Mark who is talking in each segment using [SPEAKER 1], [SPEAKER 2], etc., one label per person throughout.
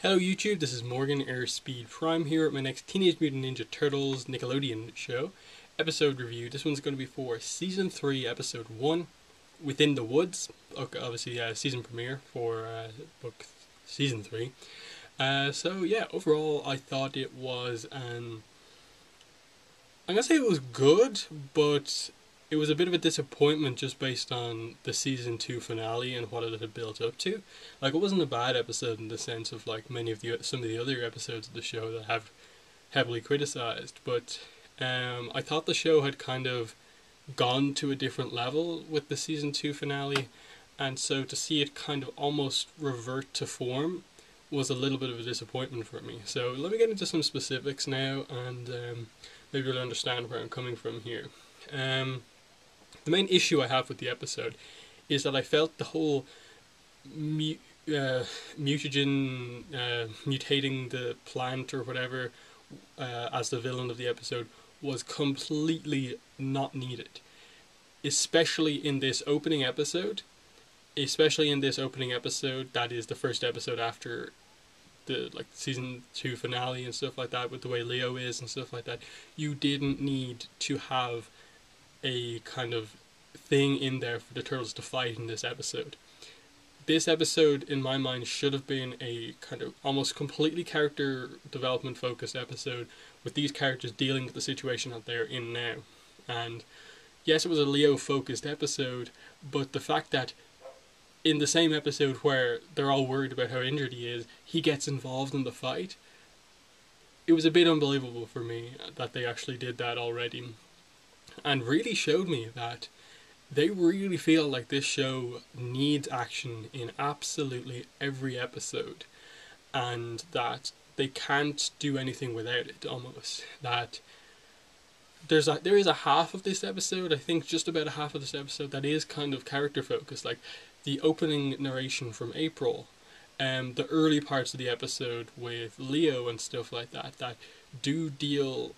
[SPEAKER 1] Hello YouTube, this is Morgan Airspeed Prime here at my next Teenage Mutant Ninja Turtles Nickelodeon show episode review. This one's going to be for Season 3, Episode 1, Within the Woods. Okay, obviously, season premiere for book Season 3. So yeah, overall I thought it was I'm going to say it was good, but it was a bit of a disappointment just based on the season 2 finale and what it had built up to. Like, it wasn't a bad episode in the sense of like some of the other episodes of the show that have heavily criticized, but I thought the show had kind of gone to a different level with the season 2 finale, and so to see it kind of almost revert to form was a little bit of a disappointment for me. So let me get into some specifics now, and maybe you'll understand where I'm coming from here. The main issue I have with the episode is that I felt the whole mutagen, mutating the plant or whatever as the villain of the episode was completely not needed. Especially in this opening episode. That is the first episode after the season 2 finale and stuff like that, with the way Leo is and stuff like that. You didn't need to have a kind of thing in there for the Turtles to fight in this episode. This episode, in my mind, should have been a kind of almost completely character development focused episode, with these characters dealing with the situation that they're in now. And yes, it was a Leo focused episode, but the fact that in the same episode where they're all worried about how injured he is, he gets involved in the fight, it was a bit unbelievable for me that they actually did that already, and really showed me that they really feel like this show needs action in absolutely every episode, and that they can't do anything without it, almost. That there is a half of this episode, I think just about a half of this episode, that is kind of character focused, like the opening narration from April, the early parts of the episode with Leo and stuff like that, that do deal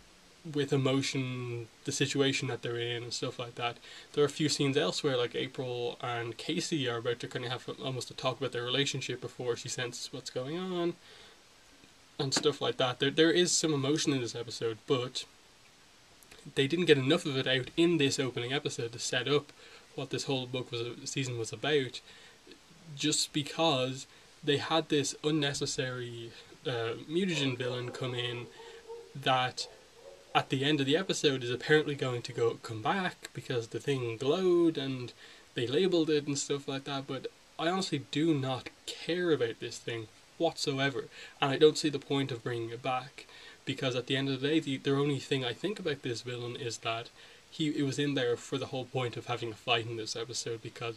[SPEAKER 1] with emotion, the situation that they're in and stuff like that. There are a few scenes elsewhere, like April and Casey are about to kind of have almost a talk about their relationship before she senses what's going on and stuff like that. There is some emotion in this episode, but they didn't get enough of it out in this opening episode to set up what this whole season was about, just because they had this unnecessary mutagen villain come in that at the end of the episode is apparently going to come back because the thing glowed and they labeled it and stuff like that, but I honestly do not care about this thing whatsoever, and I don't see the point of bringing it back, because at the end of the day, the only thing I think about this villain is that it was in there for the whole point of having a fight in this episode, because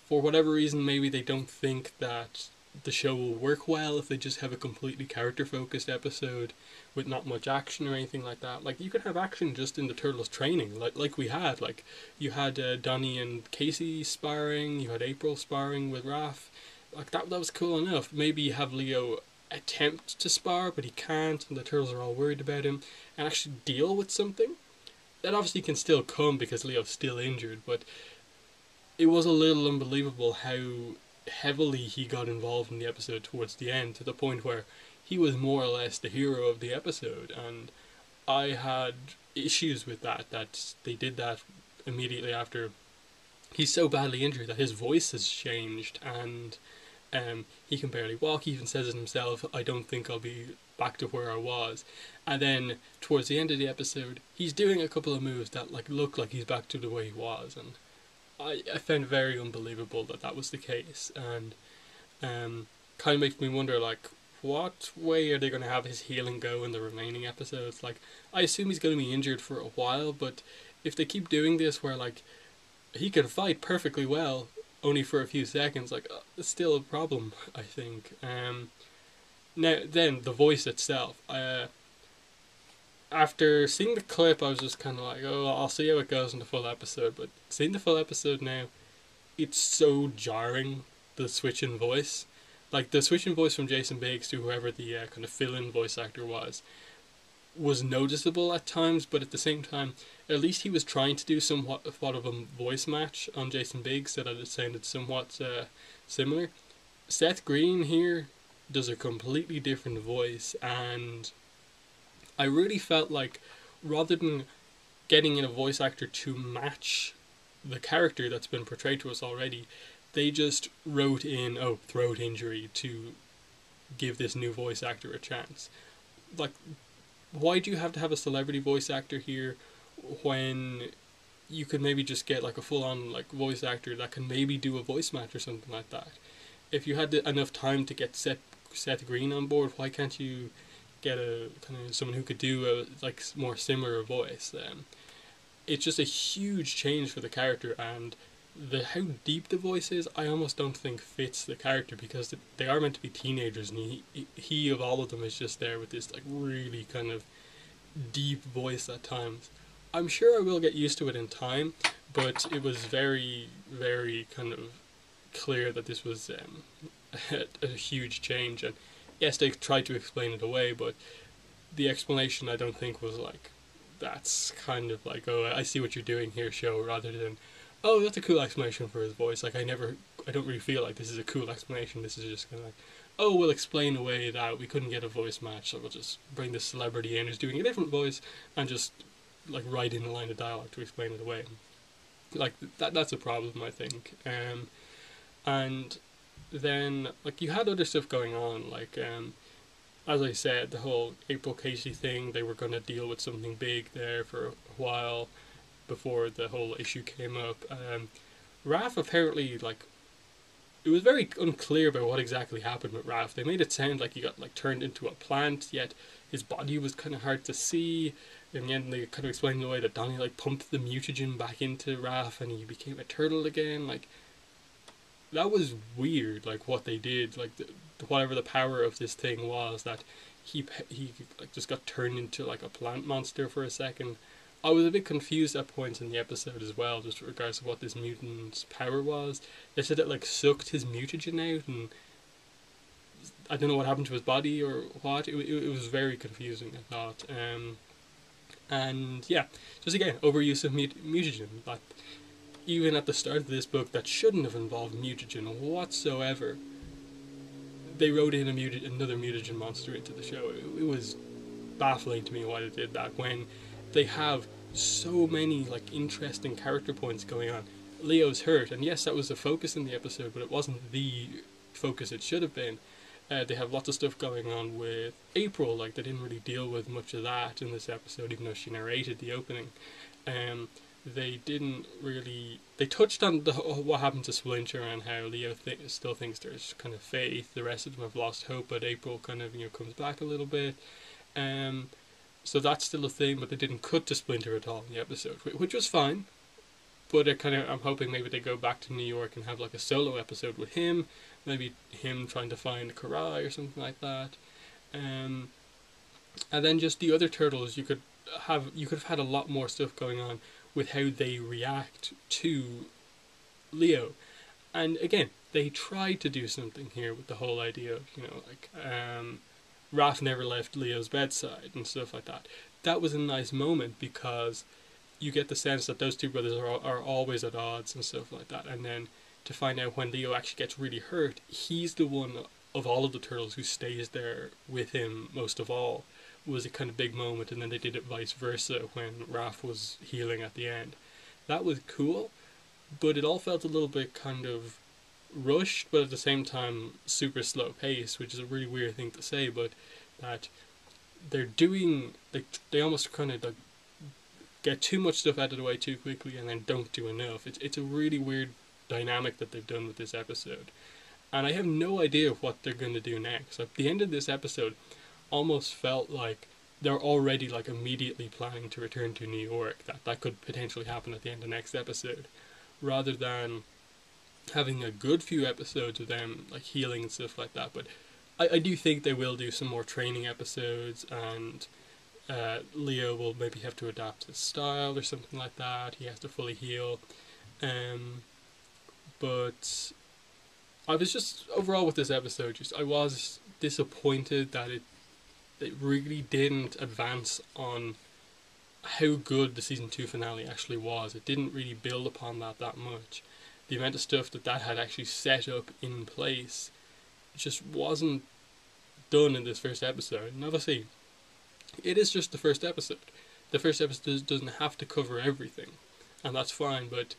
[SPEAKER 1] for whatever reason maybe they don't think that the show will work well if they just have a completely character focused episode with not much action or anything like that. Like, you could have action just in the Turtles training, like we had. Like, you had Donnie and Casey sparring, you had April sparring with Raph. Like, that was cool enough. Maybe you have Leo attempt to spar, but he can't, and the Turtles are all worried about him, and actually deal with something. That obviously can still come because Leo's still injured, but it was a little unbelievable how heavily he got involved in the episode towards the end, to the point where he was more or less the hero of the episode, and I had issues with that they did that immediately after he's so badly injured that his voice has changed, and he can barely walk. He even says it himself, I don't think I'll be back to where I was. And then towards the end of the episode, he's doing a couple of moves that look like he's back to the way he was, and I found it very unbelievable that was the case, and kind of makes me wonder, like, what way are they going to have his healing go in the remaining episodes? Like, I assume he's going to be injured for a while, but if they keep doing this where, like, he can fight perfectly well, only for a few seconds, like, it's still a problem, I think. Now, then, the voice itself. After seeing the clip, I was just kind of like, oh, I'll see how it goes in the full episode. But seeing the full episode now, it's so jarring, the switch in voice. Like, the switch in voice from Jason Biggs to whoever the kind of fill-in voice actor was noticeable at times, but at the same time, at least he was trying to do somewhat of a voice match on Jason Biggs, so that it sounded somewhat similar. Seth Green here does a completely different voice, and I really felt like rather than getting in a voice actor to match the character that's been portrayed to us already, they just wrote in, oh, throat injury to give this new voice actor a chance. Like, why do you have to have a celebrity voice actor here when you could maybe just get like a full on like voice actor that can maybe do a voice match or something like that? If you had enough time to get Seth Green on board, why can't you get a kind of someone who could do a like more similar voice? It's just a huge change for the character, and how deep the voice is, I almost don't think fits the character, because they are meant to be teenagers, and he of all of them is just there with this like really kind of deep voice at times. I'm sure I will get used to it in time, but it was very, very kind of clear that this was a huge change. And yes, they tried to explain it away, but the explanation I don't think was like, that's kind of like, oh, I see what you're doing here, show, rather than, oh, that's a cool explanation for his voice. Like, I don't really feel like this is a cool explanation. This is just kind of like, oh, we'll explain away that we couldn't get a voice match, so we'll just bring this celebrity in who's doing a different voice and just like write in a line of dialogue to explain it away. Like that's a problem, I think. And then like you had other stuff going on, like as I said, the whole April Casey thing. They were going to deal with something big there for a while before the whole issue came up. Raph apparently, like, it was very unclear about what exactly happened with Raph. They made it sound like he got like turned into a plant, yet his body was kind of hard to see. In the end, they kind of explained the way that Donnie like pumped the mutagen back into Raph and he became a turtle again. Like, that was weird. Like what they did, like whatever the power of this thing was, that he like just got turned into like a plant monster for a second. I was a bit confused at points in the episode as well, just with regards to what this mutant's power was. They said it like sucked his mutagen out, and I don't know what happened to his body or what. It was very confusing, I thought. And yeah, just again, overuse of mutagen. Like, even at the start of this book, that shouldn't have involved mutagen whatsoever. They wrote in another mutagen monster into the show. It was baffling to me why they did that when they have so many like interesting character points going on. Leo's hurt, and yes, that was the focus in the episode, but it wasn't the focus it should have been. They have lots of stuff going on with April. Like, they didn't really deal with much of that in this episode, even though she narrated the opening. They didn't really. They touched on what happened to Splinter and how Leo still thinks there's kind of faith. The rest of them have lost hope, but April kind of comes back a little bit. So that's still a thing, but they didn't cut to Splinter at all in the episode, which was fine. But I'm hoping maybe they go back to New York and have like a solo episode with him, maybe him trying to find Karai or something like that. And then just the other turtles, you could have had a lot more stuff going on with how they react to Leo. And again, they tried to do something here with the whole idea of, like, Raph never left Leo's bedside and stuff like that. That was a nice moment because you get the sense that those two brothers are always at odds and stuff like that. And then to find out when Leo actually gets really hurt, he's the one of all of the turtles who stays there with him most of all, was a kind of big moment. And then they did it vice versa when Raph was healing at the end. That was cool, but it all felt a little bit kind of rushed, but at the same time super slow pace, which is a really weird thing to say, but that they're doing, they almost kind of like get too much stuff out of the way too quickly and then don't do enough. It's a really weird dynamic that they've done with this episode, and I have no idea what they're going to do next. Like, the end of this episode almost felt like they're already like immediately planning to return to New York. That could potentially happen at the end of next episode, rather than having a good few episodes of them like healing and stuff like that. But I do think they will do some more training episodes, and Leo will maybe have to adapt his style or something like that. He has to fully heal. But I was just, overall with this episode, I was disappointed that it really didn't advance on how good the season 2 finale actually was. It didn't really build upon that much. The amount of stuff that had actually set up in place just wasn't done in this first episode. And obviously, it is just the first episode. The first episode doesn't have to cover everything, and that's fine. But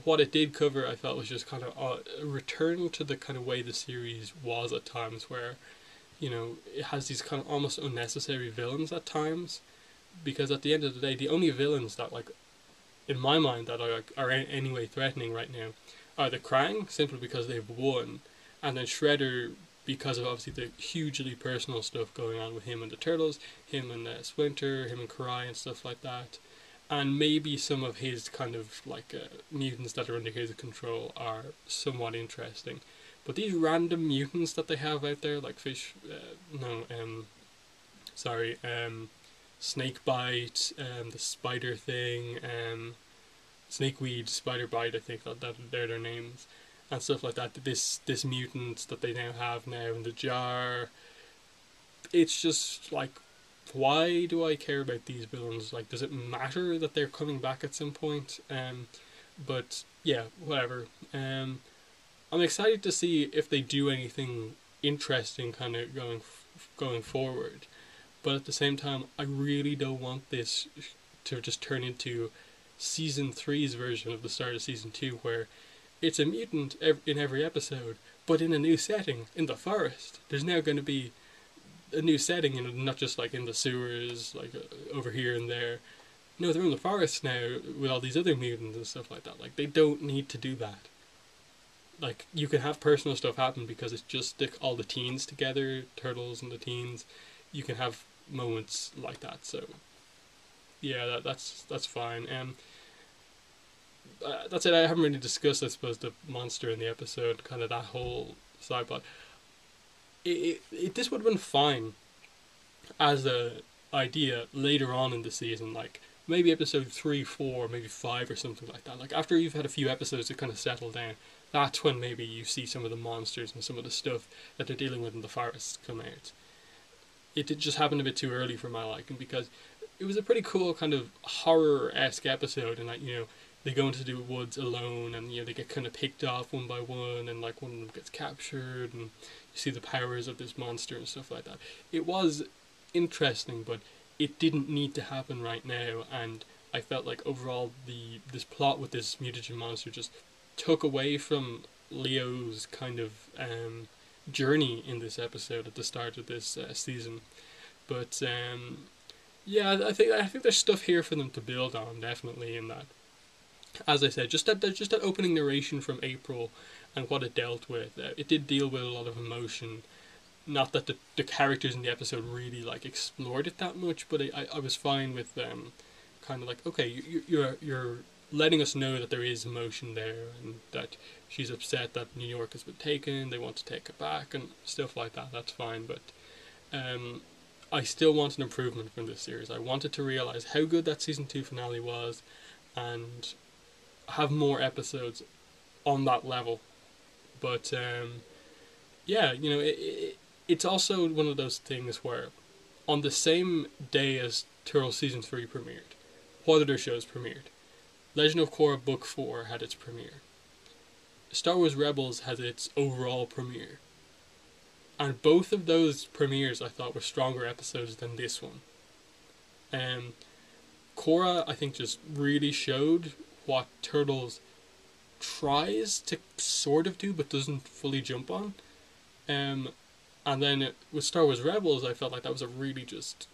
[SPEAKER 1] what it did cover, I felt, was just kind of a return to the kind of way the series was at times, where it has these kind of almost unnecessary villains at times, because at the end of the day, the only villains that, like, in my mind, that are in any way threatening right now are the Krang, simply because they've won, and then Shredder, because of obviously the hugely personal stuff going on with him and the Turtles, him and Splinter, him and Karai and stuff like that, and maybe some of his kind of like mutants that are under his control are somewhat interesting. But these random mutants that they have out there, like Snakebite, the spider thing, Snakeweed, Spider-Bite, I think that they're their names, and stuff like that. This mutant that they have now in the jar, it's just like, why do I care about these villains? Like, does it matter that they're coming back at some point? But yeah, whatever. I'm excited to see if they do anything interesting, kind of going forward. But at the same time, I really don't want this to just turn into season 3's version of the start of season 2, where it's a mutant in every episode, but in a new setting, in the forest. There's now going to be a new setting, not just like in the sewers, like over here and there. No, they're in the forest now with all these other mutants and stuff like that. Like, they don't need to do that. Like, you can have personal stuff happen because it's just stick all the teens together, Turtles and the teens. You can have moments like that. So yeah, that's fine. That's it. I haven't really discussed, I suppose, the monster in the episode, kind of that whole side plot. This would have been fine as a idea later on in the season, like maybe episode 3, 4, maybe 5 or something like that. Like, after you've had a few episodes to kind of settle down, that's when maybe you see some of the monsters and some of the stuff that they're dealing with in the forest come out. It did just happen a bit too early for my liking, because it was a pretty cool kind of horror-esque episode, and like, they go into the woods alone, and they get kind of picked off one by one, and like one of them gets captured, and you see the powers of this monster and stuff like that. It was interesting, but it didn't need to happen right now, and I felt like overall this plot with this mutagen monster just took away from Leo's kind of journey in this episode at the start of this season. But yeah, I think there's stuff here for them to build on, definitely, in that. As I said, just that opening narration from April and what it dealt with. It did deal with a lot of emotion. Not that the characters in the episode really like explored it that much, but I was fine with kind of like, okay, you're letting us know that there is emotion there, and that she's upset that New York has been taken, they want to take it back and stuff like that. That's fine, but I still want an improvement from this series. I wanted to realize how good that season 2 finale was, and have more episodes on that level. But yeah, it's also one of those things where on the same day as Turtles Season 3 premiered, what other shows premiered? Legend of Korra Book 4 had its premiere. Star Wars Rebels had its overall premiere. And both of those premieres I thought were stronger episodes than this one. Korra, I think, just really showed what Turtles tries to sort of do but doesn't fully jump on. And then with Star Wars Rebels, I felt like that was a really just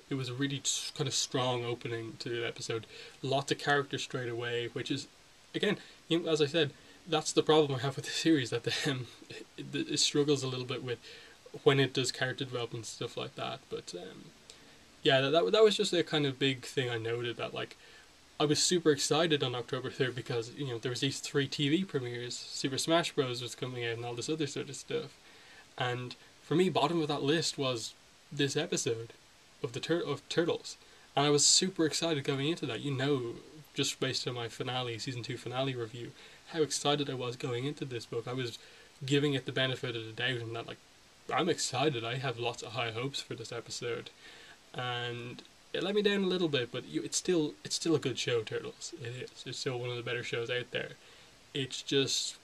[SPEAKER 1] it was a really kind of strong opening to the episode. Lots of characters straight away, which is, again, as I said, that's the problem I have with the series, that it struggles a little bit with when it does character development and stuff like that. But yeah, that was just a kind of big thing I noted, that like I was super excited on October 3rd because there was these 3 TV premieres. Super Smash Bros was coming out and all this other sort of stuff, and for me, bottom of that list was this episode of Turtles, and I was super excited going into that. Just based on my season 2 finale review, how excited I was going into this book. I was giving it the benefit of the doubt, and that, like, I'm excited. I have lots of high hopes for this episode, and it let me down a little bit. But it's still a good show, Turtles. It is. It's still one of the better shows out there. It's just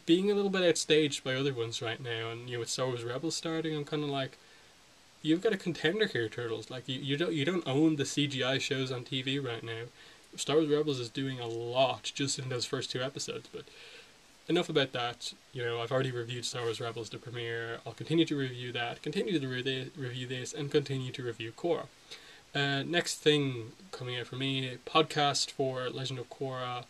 [SPEAKER 1] being a little bit outstaged by other ones right now, and with Star Wars Rebels starting, I'm kind of like, you've got a contender here, Turtles. Like you don't own the CGI shows on TV right now. Star Wars Rebels is doing a lot just in those first two episodes, but enough about that. I've already reviewed Star Wars Rebels the premiere. I'll continue to review that, continue to review this, and continue to review Korra. Next thing coming out for me, podcast for Legend of Korra,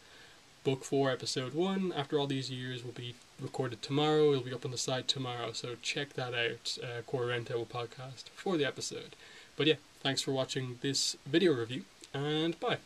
[SPEAKER 1] Book 4, Episode 1, after all these years, will be recorded tomorrow. It'll be up on the site tomorrow, so check that out, Korra Rento podcast, for the episode. But yeah, thanks for watching this video review, and bye.